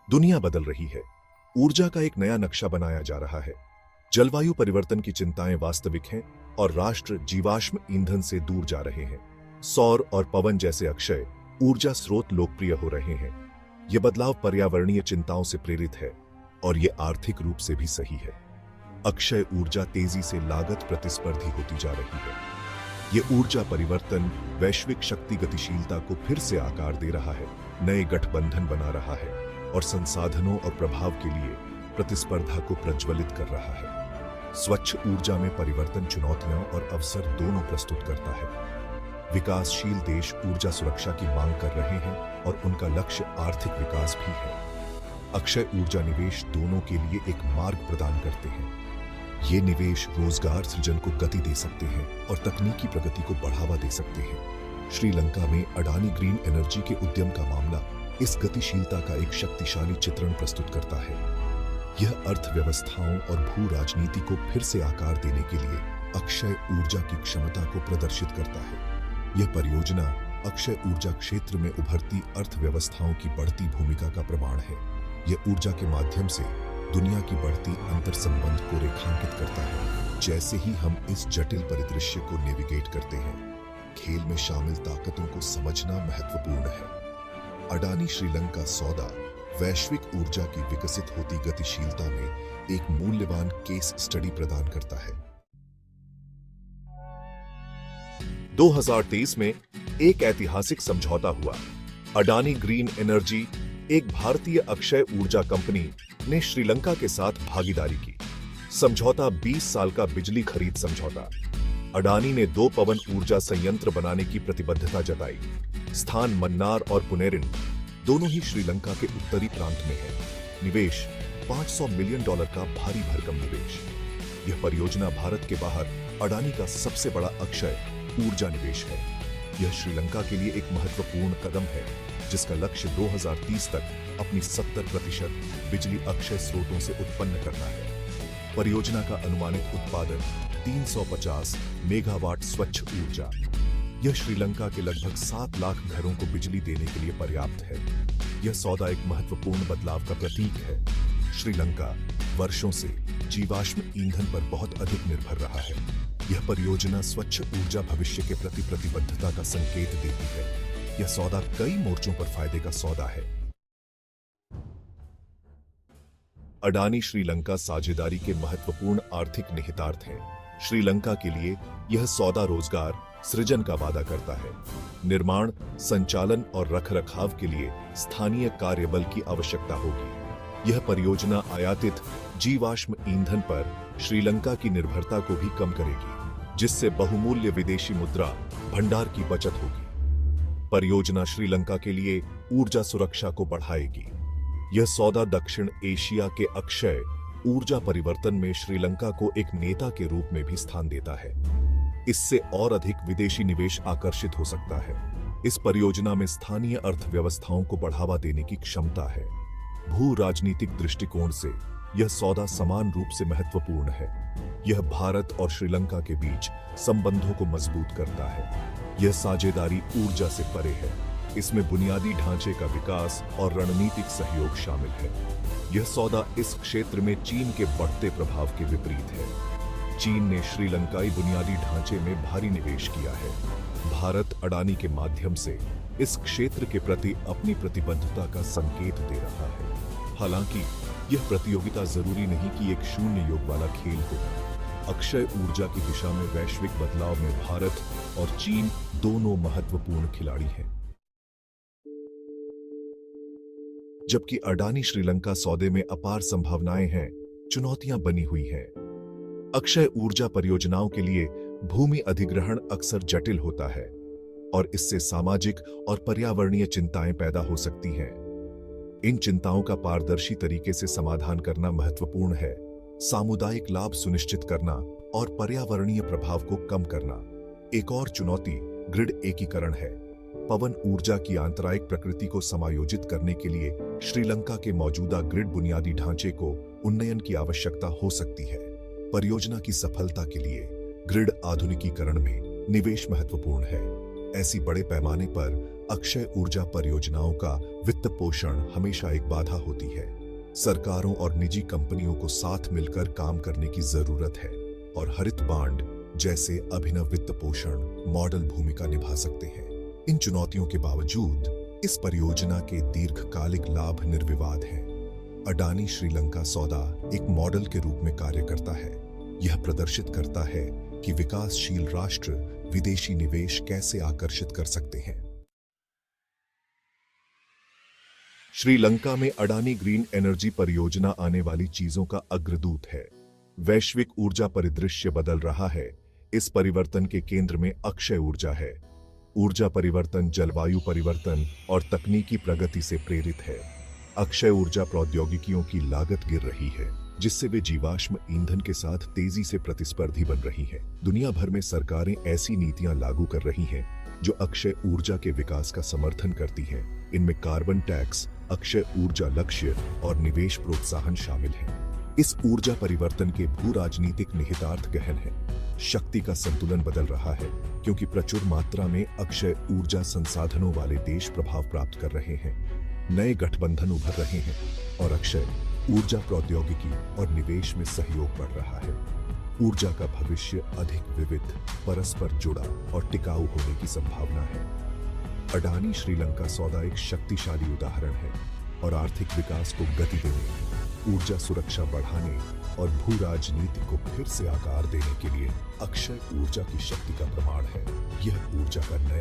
दुनिया बदल रही है। ऊर्जा का एक नया नक्शा बनाया जा रहा है। जलवायु परिवर्तन की चिंताएं वास्तविक हैं और राष्ट्र जीवाश्म ईंधन से दूर जा रहे हैं। सौर और पवन जैसे अक्षय ऊर्जा स्रोत लोकप्रिय हो रहे हैं। यह बदलाव पर्यावरणीय चिंताओं से प्रेरित है और यह आर्थिक रूप से भी सही है। अक्षय ऊर्जा तेजी से लागत प्रतिस्पर्धी होती जा रही है। यह ऊर्जा परिवर्तन वैश्विक शक्ति गतिशीलता को फिर से आकार दे रहा है, नए गठबंधन बना रहा है और संसाधनों और प्रभाव के लिए प्रतिस्पर्धा को प्रज्वलित कर रहा है। स्वच्छ ऊर्जा में परिवर्तन चुनौतियां और अवसर दोनों प्रस्तुत करता है। विकासशील देश ऊर्जा सुरक्षा की मांग कर रहे हैं और उनका लक्ष्य आर्थिक विकास भी है। अक्षय ऊर्जा निवेश दोनों के लिए एक मार्ग प्रदान करते हैं। ये निवेश रोजगार सृजन को गति दे सकते हैं और तकनीकी प्रगति को बढ़ावा दे सकते हैं। श्रीलंका में अडानी ग्रीन एनर्जी के उद्यम का मामला इस गतिशीलता का एक शक्तिशाली चित्रण प्रस्तुत करता है। यह अर्थव्यवस्थाओं और भू राजनीति को फिर से आकार देने के लिए अक्षय ऊर्जा की क्षमता को प्रदर्शित करता है। यह परियोजना अक्षय ऊर्जा क्षेत्र में उभरती अर्थव्यवस्थाओं की बढ़ती भूमिका का प्रमाण है। यह ऊर्जा के माध्यम से दुनिया की बढ़ती अंतर संबंध को रेखांकित करता है। जैसे ही हम इस जटिल परिदृश्य को नेविगेट करते हैं, खेल में शामिल ताकतों को समझना महत्वपूर्ण है। अडानी श्रीलंका सौदा वैश्विक ऊर्जा की विकसित होती गतिशीलता में एक मूल्यवान केस स्टडी प्रदान करता है। 2023 में एक ऐतिहासिक समझौता हुआ। अडानी ग्रीन एनर्जी, एक भारतीय अक्षय ऊर्जा कंपनी, ने श्रीलंका के साथ भागीदारी की। समझौता 20 साल का बिजली खरीद समझौता। अडानी ने 2 पवन ऊर्जा संयंत्र बनाने की प्रतिबद्धता जताई। स्थान मन्नार और पुनेरिन दोनों ही श्रीलंका के उत्तरी प्रांत में है। निवेश $500 मिलियन का भारी भरकम निवेश। यह परियोजना भारत के बाहर अडानी का सबसे बड़ा अक्षय ऊर्जा निवेश है। यह श्रीलंका के लिए एक महत्वपूर्ण कदम है, जिसका लक्ष्य 2030 तक अपनी 70% बिजली अक्षय स्रोतों से उत्पन्न करना है। परियोजना का अनुमानित उत्पादन 350 मेगावाट स्वच्छ ऊर्जा। यह श्रीलंका के लगभग 7 लाख घरों को बिजली देने के लिए पर्याप्त है। यह सौदा एक महत्वपूर्ण बदलाव का प्रतीक है। श्रीलंका वर्षों से जीवाश्म ईंधन पर बहुत अधिक निर्भर रहा है। यह परियोजना स्वच्छ ऊर्जा भविष्य के प्रति प्रतिबद्धता का संकेत देती है। यह सौदा कई मोर्चों पर फायदे का सौदा है। अडानी श्रीलंका साझेदारी के महत्वपूर्ण आर्थिक निहितार्थ हैं। श्रीलंका के लिए यह सौदा रोजगार सृजन का वादा करता है। निर्माण, संचालन और रखरखाव के लिए स्थानीय कार्यबल की आवश्यकता होगी। यह परियोजना आयातित जीवाश्म ईंधन पर श्रीलंका की निर्भरता को भी कम करेगी, जिससे बहुमूल्य विदेशी मुद्रा भंडार की बचत होगी। परियोजना श्रीलंका के लिए ऊर्जा सुरक्षा को बढ़ाएगी। यह सौदा दक्षिण एशिया के अक्षय ऊर्जा परिवर्तन में श्रीलंका को एक नेता के रूप में भी स्थान देता है। इससे और अधिक विदेशी निवेश आकर्षित हो सकता है। इस परियोजना में स्थानीय अर्थव्यवस्थाओं को बढ़ावा देने की क्षमता है। भू राजनीतिक दृष्टिकोण से यह सौदा समान रूप से महत्वपूर्ण है। यह भारत और श्रीलंका के बीच संबंधों को मजबूत करता है। यह साझेदारी ऊर्जा से परे है। इसमें बुनियादी ढांचे का विकास और रणनीतिक सहयोग शामिल है। यह सौदा इस क्षेत्र में चीन के बढ़ते प्रभाव के विपरीत है। चीन ने श्रीलंकाई बुनियादी ढांचे में भारी निवेश किया है। भारत अडानी के माध्यम से इस क्षेत्र के प्रति अपनी प्रतिबद्धता का संकेत दे रहा है। हालांकि यह प्रतियोगिता जरूरी नहीं कि एक शून्य योग वाला खेल हो। अक्षय ऊर्जा की दिशा में वैश्विक बदलाव में भारत और चीन दोनों महत्वपूर्ण खिलाड़ी हैं। जबकि अडानी श्रीलंका सौदे में अपार संभावनाएं हैं, चुनौतियां बनी हुई हैं। अक्षय ऊर्जा परियोजनाओं के लिए भूमि अधिग्रहण अक्सर जटिल होता है और इससे सामाजिक और पर्यावरणीय चिंताएं पैदा हो सकती हैं। इन चिंताओं का पारदर्शी तरीके से समाधान करना महत्वपूर्ण है। सामुदायिक लाभ सुनिश्चित करना और पर्यावरणीय प्रभाव को कम करना। एक और चुनौती ग्रिड एकीकरण है। पवन ऊर्जा की आंतरायिक प्रकृति को समायोजित करने के लिए श्रीलंका के मौजूदा ग्रिड बुनियादी ढांचे को उन्नयन की आवश्यकता हो सकती है। परियोजना की सफलता के लिए ग्रिड आधुनिकीकरण में निवेश महत्वपूर्ण है। ऐसी बड़े पैमाने पर अक्षय ऊर्जा परियोजनाओं का वित्त पोषण हमेशा एक बाधा होती है। सरकारों और निजी कंपनियों को साथ मिलकर काम करने की जरूरत है और हरित बांड जैसे अभिनव वित्त पोषण मॉडल भूमिका निभा सकते हैं। इन चुनौतियों के बावजूद इस परियोजना के दीर्घकालिक लाभ निर्विवाद हैं। अडानी श्रीलंका सौदा एक मॉडल के रूप में कार्य करता है। यह प्रदर्शित करता है कि विकासशील राष्ट्र विदेशी निवेश कैसे आकर्षित कर सकते हैं। श्रीलंका में अडानी ग्रीन एनर्जी परियोजना आने वाली चीजों का अग्रदूत है। वैश्विक ऊर्जा परिदृश्य बदल रहा है। इस परिवर्तन के केंद्र में अक्षय ऊर्जा है। ऊर्जा परिवर्तन जलवायु परिवर्तन और तकनीकी प्रगति से प्रेरित है। अक्षय ऊर्जा प्रौद्योगिकियों की लागत गिर रही है, जिससे वे जीवाश्म ईंधन के साथ तेजी से प्रतिस्पर्धी बन रही हैं। दुनिया भर में सरकारें ऐसी नीतियां लागू कर रही हैं जो अक्षय ऊर्जा के विकास का समर्थन करती हैं। इनमें कार्बन टैक्स, अक्षय ऊर्जा लक्ष्य और निवेश प्रोत्साहन शामिल हैं। इस ऊर्जा परिवर्तन के भू राजनीतिक निहितार्थ गहन है। शक्ति का संतुलन बदल रहा है, क्योंकि प्रचुर मात्रा में अक्षय ऊर्जा संसाधनों वाले देश प्रभाव प्राप्त कर रहे हैं। नए गठबंधन उभर रहे हैं और अक्षय ऊर्जा प्रौद्योगिकी और निवेश में सहयोग बढ़ रहा है। ऊर्जा का भविष्य अधिक विविध, परस्पर जुड़ा और टिकाऊ होने की संभावना है। अडानी श्रीलंका सौदा एक शक्तिशाली उदाहरण है और आर्थिक विकास को गति देने, ऊर्जा सुरक्षा बढ़ाने और भू राजनीति को फिर से आकार देने के लिए अक्षय ऊर्जा की शक्ति का प्रमाण है। यह ऊर्जा का नया